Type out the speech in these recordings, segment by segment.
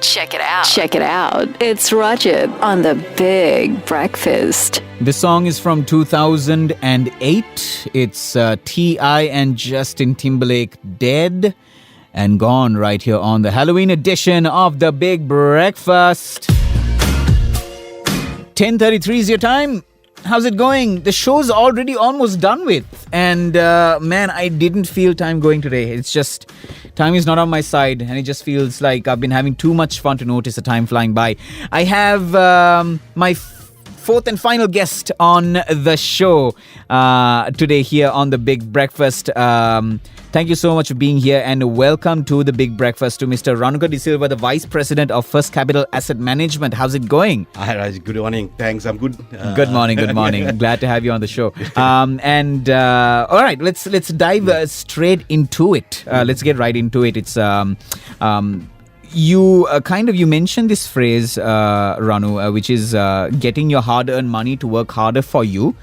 Check it out. Check it out. It's Rajith on the Big Breakfast. The song is from 2008. It's T.I. and Justin Timberlake, Dead and Gone, right here on the Halloween edition of the Big Breakfast. 10:33 is your time. How's it going? The show's already almost done with. And man, I didn't feel time going today. It's just, time is not on my side. And it just feels like I've been having too much fun to notice the time flying by. I have my fourth and final guest on the show today here on the Big Breakfast. Thank you so much for being here and welcome to the Big Breakfast to Mr. Ranuka De Silva, the Vice President of First Capital Asset Management. How's it going? Hi, Raj. Good morning. Thanks. I'm good. Good morning. Glad to have you on the show. All right, let's dive straight into it. Let's get right into it. It's you mentioned this phrase, Ranu, which is getting your hard-earned money to work harder for you.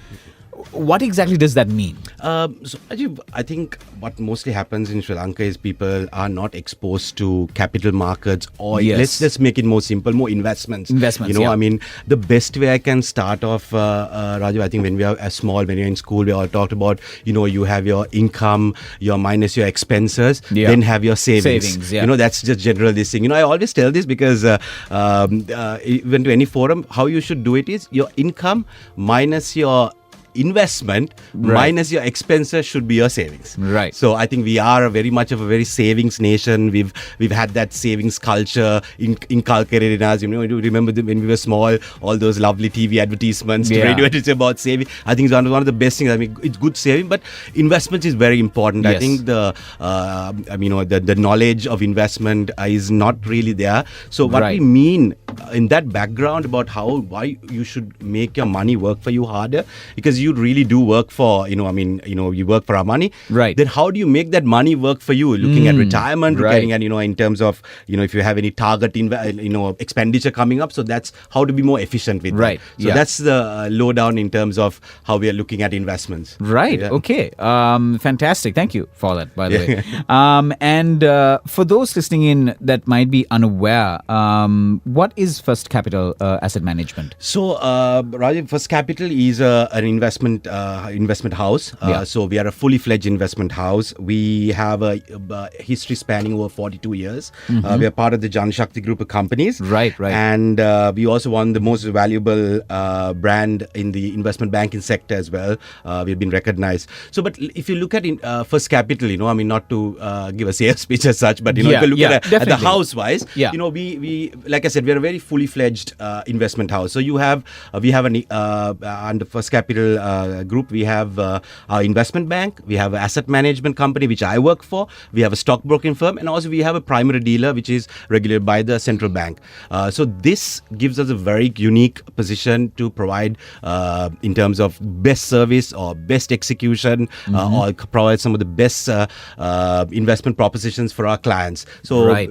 What exactly does that mean? So, Ajib, I think what mostly happens in Sri Lanka is people are not exposed to capital markets, or let's just make it more simple, more investments. I mean, the best way I can start off, Raju, I think when we are when you're in school, we all talked about, you have your income, your minus your expenses, then have your savings. That's just general this thing. I always tell this because even to any forum, how you should do it is your income minus your investment minus your expenses should be your savings. Right. So I think we are very much of a very savings nation. We've had that savings culture inculcated in us. Remember when we were small, all those lovely TV advertisements, radio advertisements about saving. I think it's one of the best things. I mean, it's good saving, but investment is very important. Yes. I think the knowledge of investment is not really there. So what we mean in that background about why you should make your money work for you harder, because you really do work for, you work for our money. Right. Then how do you make that money work for you? Looking at retirement, looking at, in terms of, if you have any target, expenditure coming up. So that's how to be more efficient with that. So that's the lowdown in terms of how we are looking at investments. Right. Yeah. Okay. Fantastic. Thank you for that, by the way. And for those listening in that might be unaware, what is First Capital Asset Management? So, Rajiv, First Capital is an investment house. So we are a fully fledged investment house. We have a history spanning over 42 years. We are part of the Jan Shakti group of companies. Right. And we also won the most valuable brand in the investment banking sector as well. We've been recognized. So, but if you look at First Capital, not to give a sales speech as such, but if you look at the house wise, we like I said, we are a very fully fledged investment house. So we have under First Capital group, we have our investment bank, we have an asset management company which I work for, we have a stockbroking firm, and also we have a primary dealer which is regulated by the central bank. So this gives us a very unique position to provide in terms of best service or best execution or provide some of the best investment propositions for our clients. So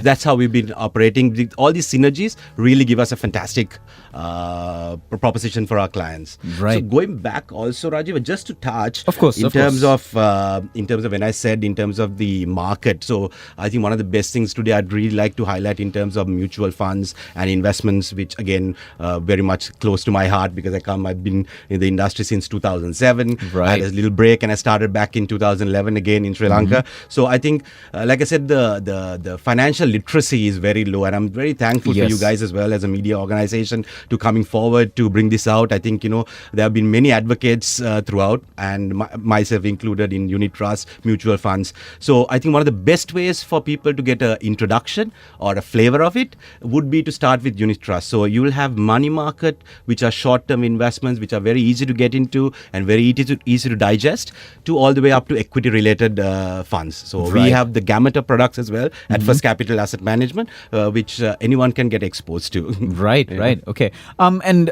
that's how we've been operating. All these synergies really give us a fantastic proposition for our clients. Right. So going back also, Rajiv, just to touch, in terms of when I said in terms of the market. So I think one of the best things today I'd really like to highlight in terms of mutual funds and investments, which again very much close to my heart because I've been in the industry since 2007. Right. I had a little break and I started back in 2011 again in Sri Lanka. So I think, like I said, the financial literacy is very low, and I'm very thankful for you guys as well as a media organization to coming forward to bring this out. I think there have been many advocates throughout, and myself included, in unit trusts, mutual funds. So I think one of the best ways for people to get an introduction or a flavor of it would be to start with unit trust. So you will have money market, which are short-term investments, which are very easy to get into and very easy to digest, to all the way up to equity-related funds. So we have the gamut of products as well at First Capital Asset Management, which anyone can get exposed to. Right. Okay. And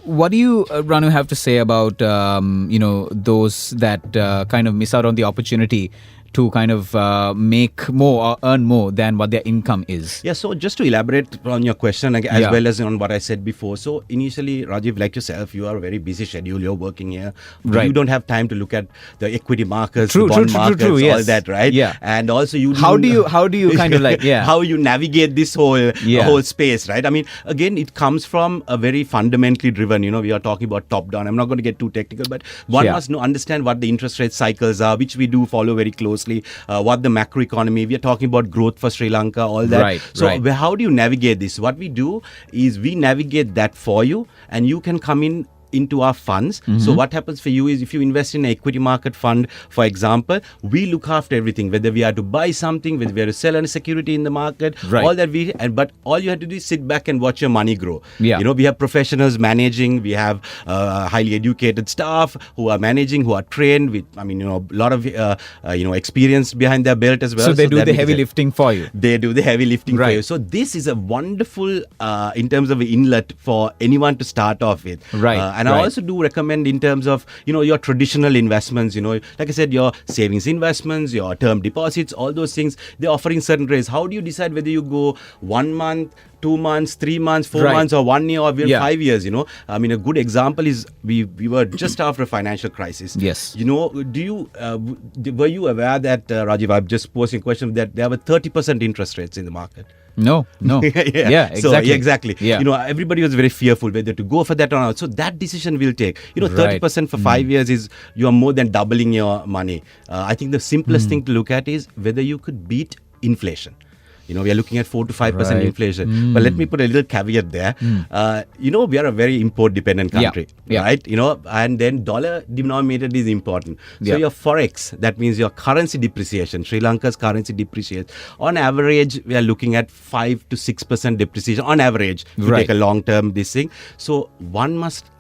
what do you, Ranu, have to say about those that kind of miss out on the opportunity to kind of make more or earn more than what their income is. Yeah, so just to elaborate on your question as well as on what I said before. So initially, Rajiv, like yourself, you are a very busy schedule. You're working here. Right. You don't have time to look at the equity markets, True, the bond true, markets, true, yes. all that, right? Yeah. And also How do you kind of like, yeah. how you navigate this whole space, right? I mean, again, it comes from a very fundamentally driven, we are talking about top down. I'm not going to get too technical, but one must understand what the interest rate cycles are, which we do follow very closely, what the macroeconomy, we are talking about growth for Sri Lanka, all that. Right, so right. How do you navigate this? What we do is we navigate that for you, and you can come into our funds. So what happens for you is if you invest in an equity market fund, for example, we look after everything, whether we are to buy something, whether we are to sell a security in the market, right. all that but all you have to do is sit back and watch your money grow. Yeah. We have professionals managing, we have highly educated staff who are managing, who are trained with, a lot of, experience behind their belt as well. So they do the heavy lifting for you. They do the heavy lifting for you. So this is a wonderful, in terms of an inlet for anyone to start off with. Right. And I also do recommend in terms of, your traditional investments, like I said, your savings investments, your term deposits, all those things, they're offering certain rates. How do you decide whether you go 1 month, 2 months, 3 months, 4 months, or 1 year, or even 5 years, a good example is we were just after a financial crisis. Yes. Were you aware that, Rajiv, I'm just posing a question, that there were 30% interest rates in the market? No. Yeah, exactly. So, exactly. Yeah. Everybody was very fearful whether to go for that or not. So that decision will take. 30% for 5 years is, you are more than doubling your money. I think the simplest thing to look at is whether you could beat inflation. We are looking at 4 to 5% inflation. But let me put a little caveat there. We are a very import-dependent country, right? And then dollar denominated is important. So your forex, that means your currency depreciation, Sri Lanka's currency depreciation. On average, we are looking at 5 to 6% depreciation on average. If you take a long-term this thing. So one must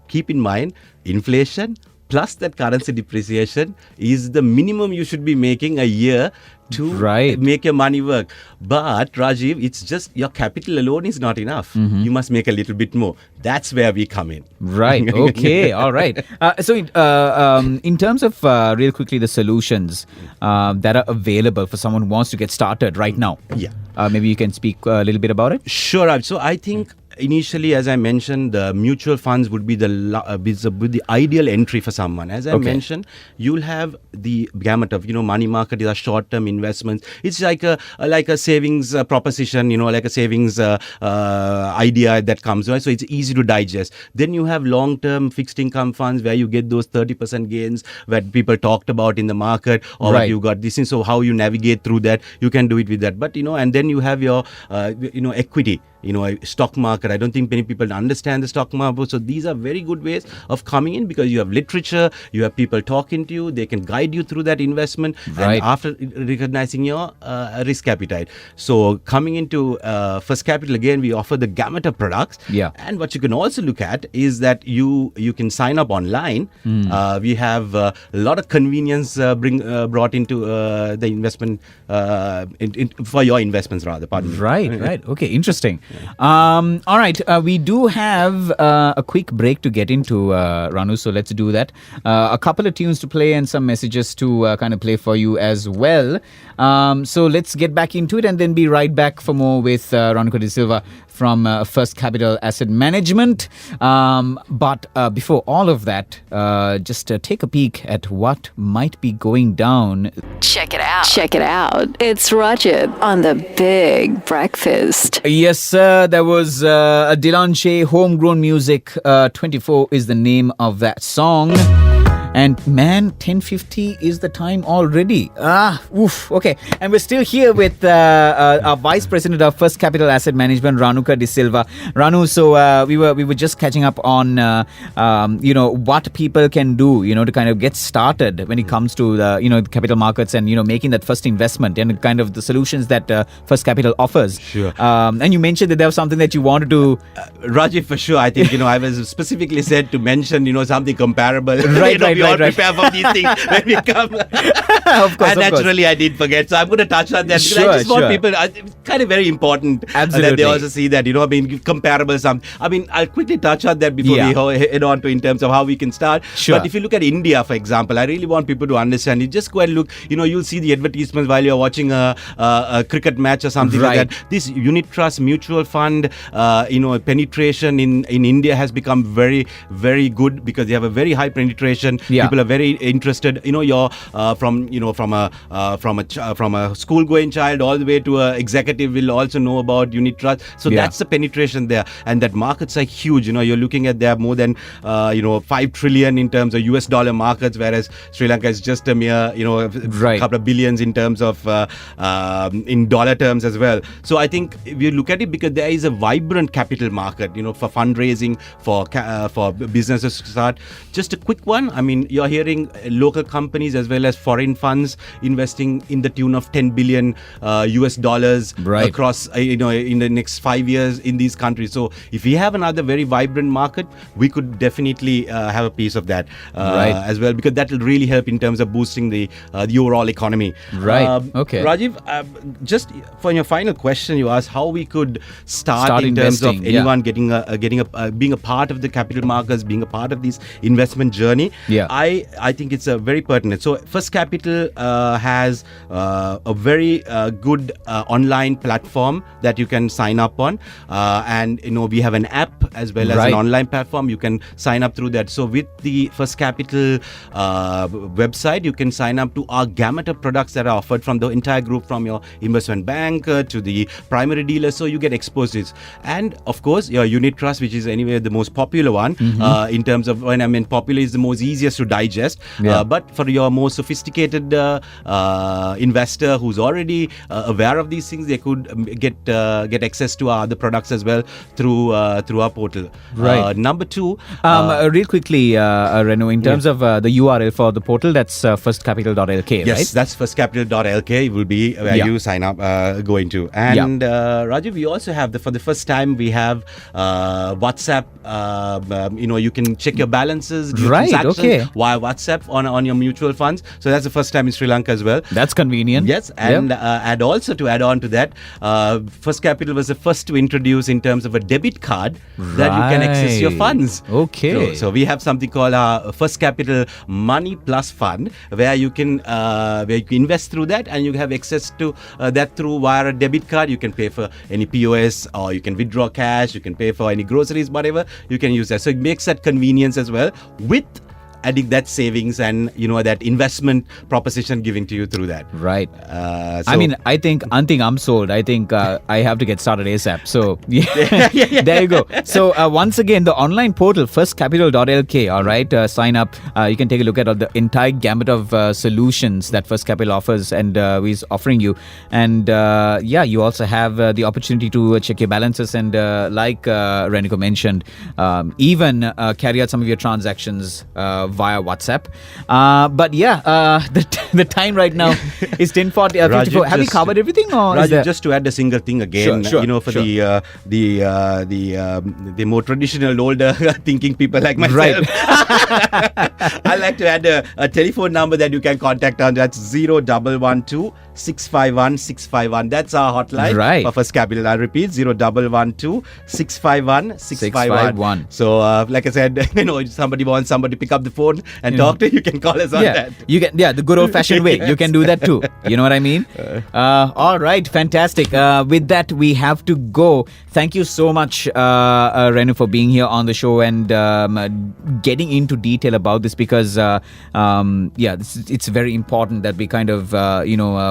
keep in mind inflation plus that currency depreciation is the minimum you should be making a year to make your money work. But Rajiv, it's just your capital alone is not enough. You must make a little bit more. That's where we come in. Right. Okay. All right. So in terms of real quickly the solutions that are available for someone who wants to get started right now. Yeah. Maybe you can speak a little bit about it. Sure. So I think initially, as I mentioned, the mutual funds would be the ideal entry for someone. As I mentioned, you'll have the gamut of money market is a short-term investments. It's like a savings proposition, like a savings idea that comes, right? So it's easy to digest. Then you have long-term fixed income funds where you get those 30% gains that people talked about in the market, or what you got this in. So how you navigate through that, you can do it with that. But and then you have your equity. Stock market. I don't think many people understand the stock market. So these are very good ways of coming in because you have literature, you have people talking to you, they can guide you through that investment and after recognizing your risk appetite. So coming into First Capital, again, we offer the gamut of products. Yeah. And what you can also look at is that you can sign up online. We have a lot of convenience brought into the investment for your investments rather. Pardon me. Right. Okay, interesting. All right, we do have a quick break to get into, Ranu, so let's do that. A couple of tunes to play and some messages to kind of play for you as well. So let's get back into it and then be right back for more with Ranuka De Silva from First Capital Asset Management. But before all of that, just take a peek at what might be going down. Check it out. It's Rajith on the Big Breakfast. Yes, sir. There was a Dilanche Homegrown Music. 24 is the name of that song. And man, 10:50 is the time already. Okay. And we're still here with our Vice President of First Capital Asset Management, Ranuka De Silva. Ranu, so we were just catching up on what people can do, to kind of get started when it comes to the capital markets and making that first investment and kind of the solutions that First Capital offers. Sure. And you mentioned that there was something that you wanted to. Rajiv, for sure. I think I was specifically said to mention something comparable. Right. we all prepare for these things when we come. Of course, and naturally, I did forget. So I'm going to touch on that. Sure, I just want sure. people, it's kind of very important that Absolutely. they also see that, comparable. I'll quickly touch on that before we head on to in terms of how we can start. Sure. But if you look at India, for example, I really want people to understand. You just go and look, you'll see the advertisements while you're watching a cricket match or something like that. This unit trust mutual fund, penetration in India has become very, very good because they have a very high penetration. Yeah. People are very interested. You're from a school going child all the way to a executive will also know about unit trust. So that's the penetration there, and that markets are huge. You're looking at there more than 5 trillion in terms of US dollar markets, whereas Sri Lanka is just a mere couple of billions in terms of in dollar terms as well. So I think if you look at it, because there is a vibrant capital market, for fundraising, for businesses to start. Just a quick one. I mean, you're hearing local companies as well as foreign funds investing in the tune of 10 billion US dollars across in the next 5 years in these countries. So if we have another very vibrant market, we could definitely have a piece of that as well, because that will really help in terms of boosting the overall economy. Okay. Rajiv, just for your final question, you asked how we could start in terms of anyone being a part of the capital markets, being a part of this investment journey. I think it's a very pertinent. So First Capital has a very good online platform that you can sign up on, and we have an app as well as an online platform. You can sign up through that. So with the First Capital website, you can sign up to our gamut of products that are offered from the entire group, from your investment bank to the primary dealer. So you get exposed to this, and of course your unit trust, which is anyway the most popular one. In terms of, when I mean popular, is the most easiest to digest. But for your more sophisticated investor who's already aware of these things, they could get access to our other products as well through our portal. Number two, real quickly, Renu, in terms of the URL for the portal, that's firstcapital.lk, yes, right? that's firstcapital.lk will be where you sign up, go into. And Rajiv, we also have for the first time we have WhatsApp. You can check your balances, do transactions via WhatsApp on your mutual funds. So that's the first time in Sri Lanka as well. That's convenient. Yes, and also to add on to that, First Capital was the first to introduce in terms of a debit card that you can access your funds. Okay. So we have something called our First Capital Money Plus Fund, where you can invest through that, and you have access to that through via a debit card. You can pay for any POS, or you can withdraw cash. You can pay for any groceries, whatever. You can use that. So it makes that convenience as well, with adding that savings and that investment proposition giving to you through that. I think I'm sold. I think I have to get started ASAP. So there you go. So once again, the online portal firstcapital.lk. All right, sign up. You can take a look at all the entire gamut of solutions that First Capital offers and is offering you. And you also have the opportunity to check your balances and like Ranuka mentioned, even carry out some of your transactions via WhatsApp. The time right now is 10:54. Have you covered everything, or Rajith, just to add a single thing again, for the more traditional, older thinking people like myself, I'd like to add a telephone number that you can contact on. That's 0112 651 651. That's our hotline for First Capital. I'll repeat, 0112 651 651. So like I said, if somebody wants somebody to pick up the phone and talk to you, can call us on that. You can, the good old fashioned way. You can do that too. You know what I mean? All right, fantastic. With that, we have to go. Thank you so much, Renu, for being here on the show and getting into detail about this, because it's very important that we kind of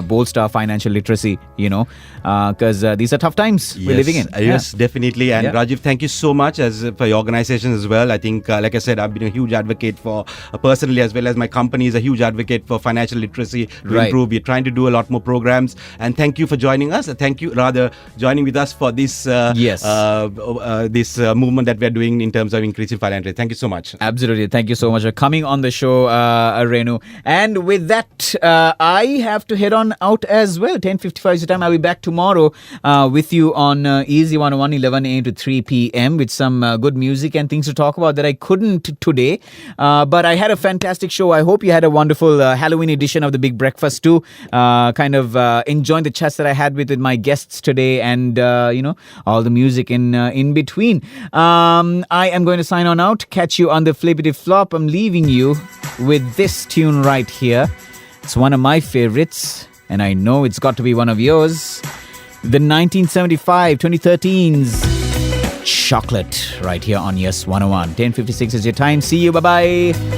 bolster our financial literacy, because these are tough times we're living in. Yes, definitely. And Rajith, thank you so much for your organization as well. I think, like I said, I've been a huge advocate for personally, as well as my company is a huge advocate for financial literacy to improve. We're trying to do a lot more programs, and thank you for joining us. Thank you, joining with us for this this movement that we're doing in terms of increasing financial. Thank you so much. Absolutely. Thank you so much for coming on the show, Renu. And with that, I have to head on out out as well. 10:55 is the time. I'll be back tomorrow with you on Easy 101, 11 a.m. to 3 p.m. with some good music and things to talk about that I couldn't today. But I had a fantastic show. I hope you had a wonderful Halloween edition of The Big Breakfast too. Kind of enjoying the chats that I had with my guests today and, all the music in between. I am going to sign on out. Catch you on the Flippity Flop. I'm leaving you with this tune right here. It's one of my favorites, and I know it's got to be one of yours. The 2013's Chocolate right here on Yes 101. 10:56 is your time. See you. Bye-bye.